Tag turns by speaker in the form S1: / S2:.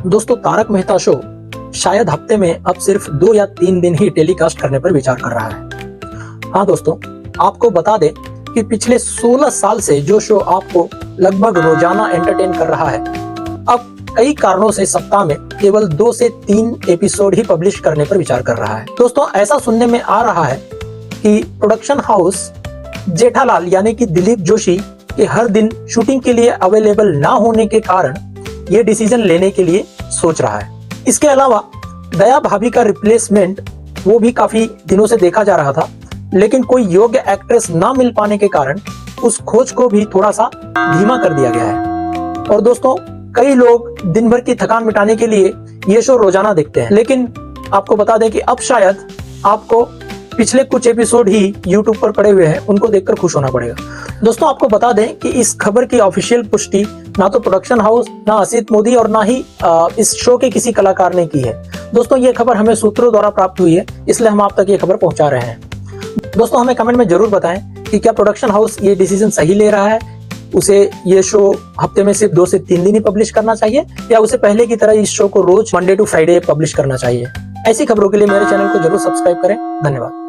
S1: दोस्तों, तारक मेहता शो शायद हफ्ते में अब सिर्फ 2 या 3 दिन ही टेलीकास्ट करने पर विचार कर रहा है। हाँ दोस्तों, आपको बता दें कि पिछले 16 साल से जो शो आपको लगभग रोजाना एंटरटेन कर रहा है, अब कई कारणों से सप्ताह में केवल 2 से 3 एपिसोड ही पब्लिश करने पर विचार कर रहा है। दोस्तों, ऐसा सुनने में आ रहा है कि प्रोडक्शन हाउस जेठालाल यानी कि दिलीप जोशी के हर दिन शूटिंग के लिए अवेलेबल ना होने के कारण ये डिसीजन लेने के लिए सोच रहा है। इसके अलावा दया भाभी का रिप्लेसमेंट वो भी काफी दिनों से देखा जा रहा था, लेकिन कोई योग्य एक्ट्रेस ना मिल पाने के कारण उस खोज को भी थोड़ा सा धीमा कर दिया गया है। और दोस्तों, कई लोग दिन भर की थकान मिटाने के लिए ये शो रोजाना देखते हैं, लेकिन आपको बता दें कि अब शायद आपको पिछले कुछ एपिसोड ही YouTube पर पड़े हुए हैं, उनको देखकर खुश होना पड़ेगा। दोस्तों, आपको बता दें कि इस खबर की ऑफिशियल पुष्टि ना तो प्रोडक्शन हाउस, ना असित मोदी और ना ही इस शो के किसी कलाकार ने की है। दोस्तों, ये खबर हमें सूत्रों द्वारा प्राप्त हुई है, इसलिए हम आप तक ये खबर पहुंचा रहे हैं। दोस्तों, हमें कमेंट में जरूर बताएं कि क्या प्रोडक्शन हाउस ये डिसीजन सही ले रहा है, उसे ये शो हफ्ते में सिर्फ 2 से 3 दिन ही पब्लिश करना चाहिए, या उसे पहले की तरह इस शो को रोज मंडे टू फ्राइडे पब्लिश करना चाहिए। ऐसी खबरों के लिए मेरे चैनल को जरूर सब्सक्राइब करें। धन्यवाद।